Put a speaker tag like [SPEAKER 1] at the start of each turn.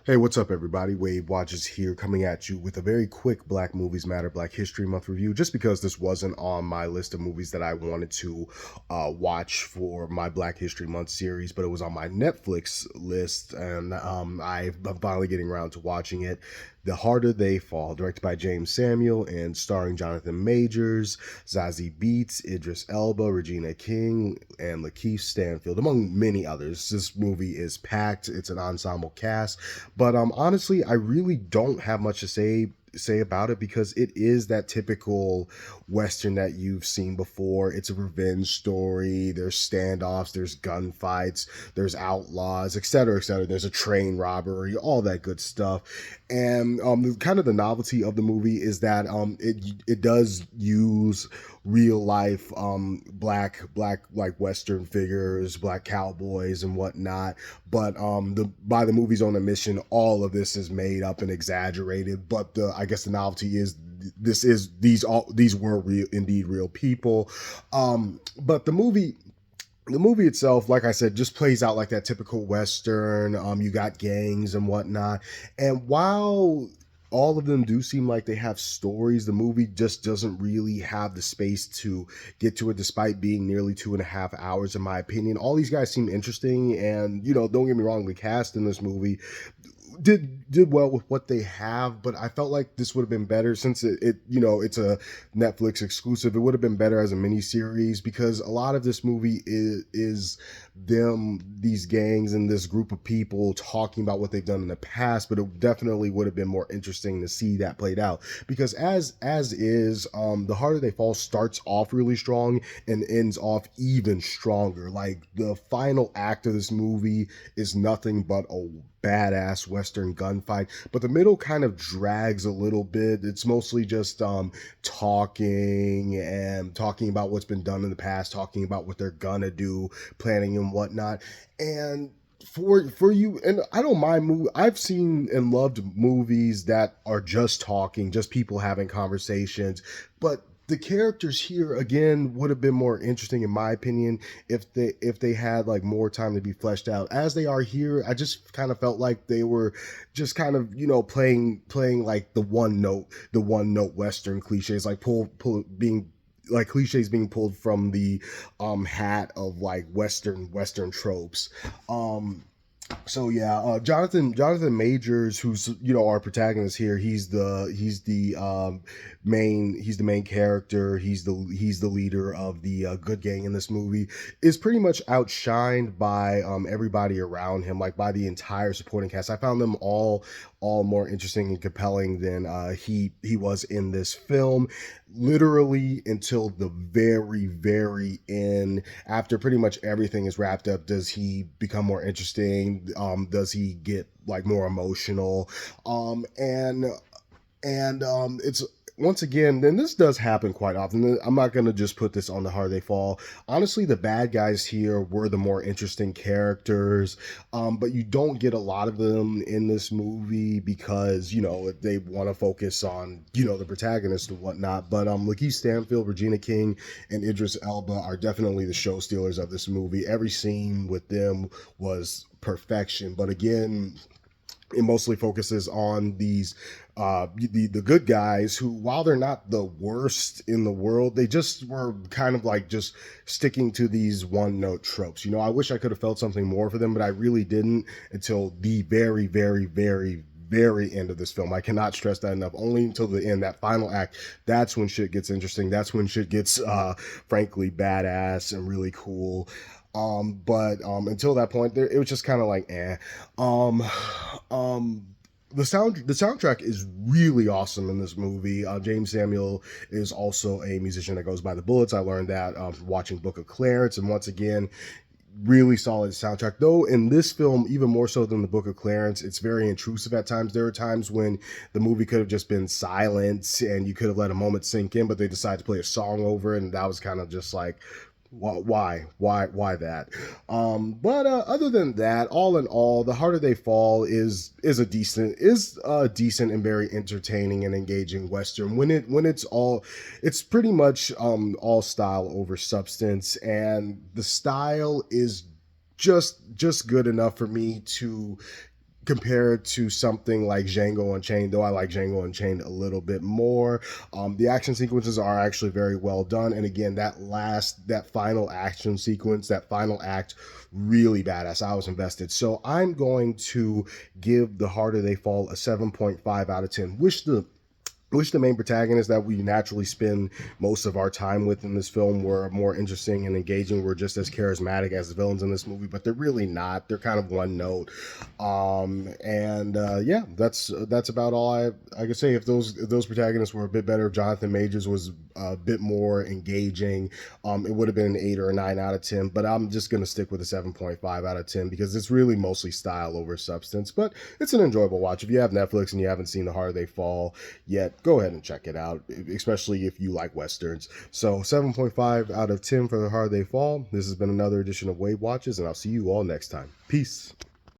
[SPEAKER 1] Hey, what's up, everybody? Wave Watches here, coming at you with a very quick Black Movies Matter Black History Month review. Just because this wasn't on my list of movies that I wanted to watch for my Black History Month series, but it was on my Netflix list, and I'm finally getting around to watching it. The Harder They Fall, directed by James Samuel and starring Jonathan Majors, Zazie Beetz, Idris Elba, Regina King, and Lakeith Stanfield, among many others. This movie is packed. It's an ensemble cast. But honestly, I really don't have much to say about it because it is that typical western that you've seen before. It's a revenge story. There's standoffs, there's gunfights, there's outlaws, etc., etc. There's a train robbery, all that good stuff. And kind of the novelty of the movie is that it does use real life black like western figures, black cowboys and whatnot, but the by the movie's own admission, all of this is made up and exaggerated. But I guess the novelty is these were indeed real people. But the movie itself, like I said, just plays out like that typical western. You got gangs and whatnot, and while all of them do seem like they have stories, the movie just doesn't really have the space to get to it, despite being nearly 2.5 hours, in my opinion. All these guys seem interesting, and don't get me wrong, the cast in this movie did well with what they have, but I felt like this would have been better since it's a Netflix exclusive. It would have been better as a mini series, because a lot of this movie is these gangs and this group of people talking about what they've done in the past. But it definitely would have been more interesting to see that played out, because as is, The Harder They Fall starts off really strong and ends off even stronger. Like, the final act of this movie is nothing but a badass western gunfight, but the middle kind of drags a little bit. It's mostly just talking about what's been done in the past, talking about what they're gonna do, planning and whatnot. And for you, and I don't mind I've seen and loved movies that are just talking, just people having conversations, but the characters here again would have been more interesting, in my opinion, if they had like more time to be fleshed out. As they are here, I just kind of felt like they were just kind of playing like the one note western cliches, like pull being like cliches being pulled from the hat of like western tropes. So yeah, Jonathan Majors, who's our protagonist here. He's the main character. He's the leader of the good gang in this movie. Is pretty much outshined by everybody around him, like by the entire supporting cast. I found them all more interesting and compelling than he was in this film. Literally until the very very end, after pretty much everything is wrapped up, does he become more interesting. Does he get like more emotional? It's once again, then this does happen quite often. I'm not going to just put this on The Harder They Fall. Honestly, the bad guys here were the more interesting characters, but you don't get a lot of them in this movie because they want to focus on the protagonist and whatnot. But Lakeith Stanfield, Regina King, and Idris Elba are definitely the show stealers of this movie. Every scene with them was perfection. But again, it mostly focuses on these the good guys, who, while they're not the worst in the world, they just were kind of like just sticking to these one note tropes. I wish I could have felt something more for them, but I really didn't until the very very very very end of this film. I cannot stress that enough. Only until the end, that final act, that's when shit gets interesting. That's when shit gets frankly badass and really cool. But until that point, it was just kind of like um the soundtrack is really awesome in this movie. James Samuel is also a musician that goes by the Bullets. I learned that watching Book of Clarence, and once again, really solid soundtrack. Though in this film, even more so than the Book of Clarence, it's very intrusive at times. There are times when the movie could have just been silent and you could have let a moment sink in, but they decided to play a song over it, and that was kind of just like, why that? But other than that, all in all, The Harder They Fall is a decent and very entertaining and engaging western. It's pretty much all style over substance, and the style is just good enough for me to compared to something like Django Unchained, though I like Django Unchained a little bit more. The action sequences are actually very well done, and again, that final action sequence, that final act, really badass. I was invested, so I'm going to give The Harder They Fall a 7.5 out of 10. Wish the main protagonists that we naturally spend most of our time with in this film were more interesting and engaging, were just as charismatic as the villains in this movie, but they're really not. They're kind of one note. And yeah, that's about all I could say. If those protagonists were a bit better, if Jonathan Majors was a bit more engaging, it would have been an 8 or a 9 out of 10. But I'm just gonna stick with a 7.5 out of 10 because it's really mostly style over substance. But it's an enjoyable watch. If you have Netflix and you haven't seen The Harder They Fall yet, go ahead and check it out, especially if you like westerns. So 7.5 out of 10 for The Harder They Fall. This has been another edition of Wave Watches, and I'll see you all next time. Peace.